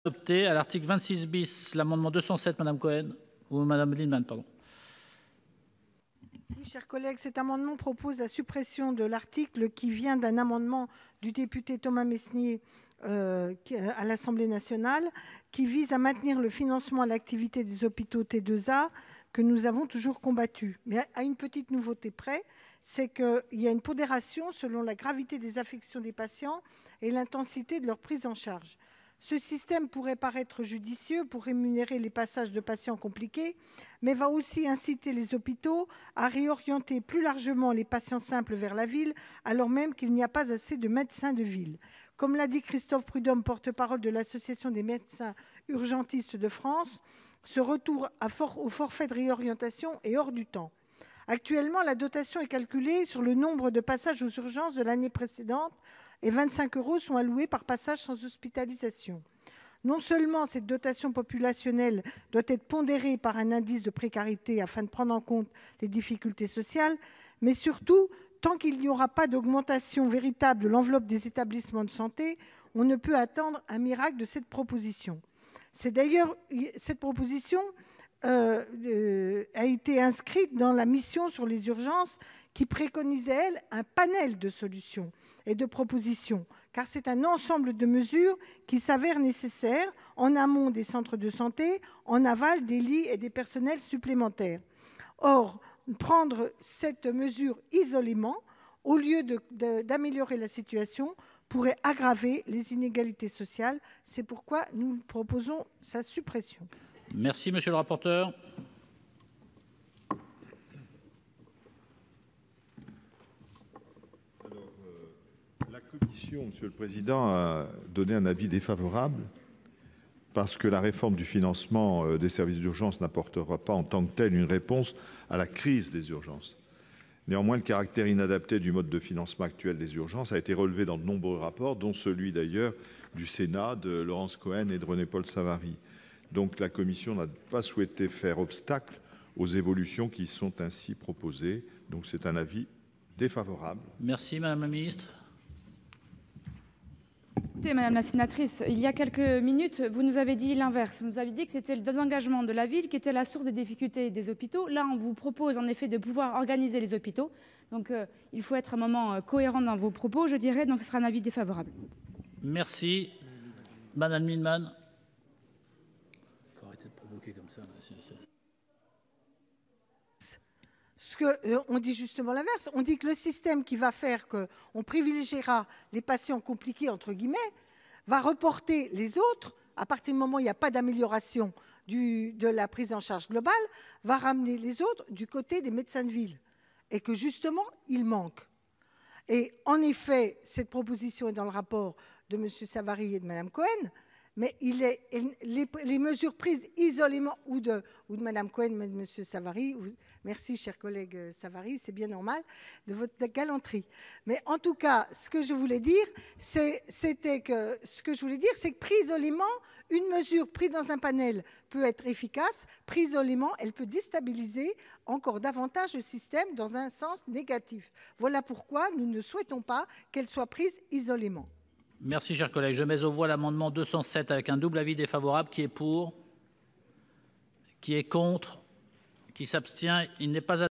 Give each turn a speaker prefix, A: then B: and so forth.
A: Adopté. À l'article 26 bis, l'amendement 207, Madame Cohen, ou Madame Lienemann, pardon.
B: Oui, chers collègues, cet amendement propose la suppression de l'article qui vient d'un amendement du député Thomas Mesnier à l'Assemblée nationale, qui vise à maintenir le financement à l'activité des hôpitaux T2A que nous avons toujours combattu. Mais à une petite nouveauté près, c'est qu'il y a une pondération selon la gravité des affections des patients et l'intensité de leur prise en charge. Ce système pourrait paraître judicieux pour rémunérer les passages de patients compliqués, mais va aussi inciter les hôpitaux à réorienter plus largement les patients simples vers la ville, alors même qu'il n'y a pas assez de médecins de ville. Comme l'a dit Christophe Prudhomme, porte-parole de l'Association des médecins urgentistes de France, ce retour au forfait de réorientation est hors du temps. Actuellement, la dotation est calculée sur le nombre de passages aux urgences de l'année précédente et 25 € sont alloués par passage sans hospitalisation. Non seulement cette dotation populationnelle doit être pondérée par un indice de précarité afin de prendre en compte les difficultés sociales, mais surtout, tant qu'il n'y aura pas d'augmentation véritable de l'enveloppe des établissements de santé, on ne peut attendre un miracle de cette proposition. C'est d'ailleurs cette proposition a été inscrite dans la mission sur les urgences qui préconisait, elle, un panel de solutions et de propositions, car c'est un ensemble de mesures qui s'avèrent nécessaires en amont des centres de santé, en aval des lits et des personnels supplémentaires. Or, prendre cette mesure isolément, au lieu d'améliorer la situation, pourrait aggraver les inégalités sociales. C'est pourquoi nous proposons sa suppression.
A: Merci, monsieur le rapporteur.
C: La commission, Monsieur le Président, a donné un avis défavorable parce que la réforme du financement des services d'urgence n'apportera pas en tant que telle une réponse à la crise des urgences. Néanmoins, le caractère inadapté du mode de financement actuel des urgences a été relevé dans de nombreux rapports, dont celui d'ailleurs du Sénat, de Laurence Cohen et de René-Paul Savary. Donc la commission n'a pas souhaité faire obstacle aux évolutions qui sont ainsi proposées. Donc c'est un avis défavorable.
A: Merci, Madame la Ministre.
D: Écoutez, Madame la sénatrice, il y a quelques minutes, vous nous avez dit l'inverse. Vous nous avez dit que c'était le désengagement de la ville qui était la source des difficultés des hôpitaux. Là, on vous propose en effet de pouvoir organiser les hôpitaux. Donc il faut être un moment cohérent dans vos propos, je dirais. Donc ce sera un avis défavorable.
A: Merci. Madame Lienemann. Il faut arrêter de provoquer comme ça.
B: On dit justement l'inverse. On dit que le système qui va faire qu'on privilégiera les patients compliqués, entre guillemets, va reporter les autres, à partir du moment où il n'y a pas d'amélioration de la prise en charge globale, va ramener les autres du côté des médecins de ville. Et que justement, il manque. Et en effet, cette proposition est dans le rapport de M. Savary et de Mme Cohen, mais les mesures prises isolément ou de Mme Cohen, ou de M. Savary, merci cher collègue Savary, c'est bien normal, de votre galanterie. Mais en tout cas, ce que je voulais dire, c'est que prise isolément, une mesure prise dans un panel peut être efficace, prise isolément, elle peut déstabiliser encore davantage le système dans un sens négatif. Voilà pourquoi nous ne souhaitons pas qu'elle soit prise isolément.
A: Merci, chers collègues. Je mets aux voix l'amendement 207 avec un double avis défavorable. Qui est pour? Qui est contre? Qui s'abstient? Il n'est pas adopté.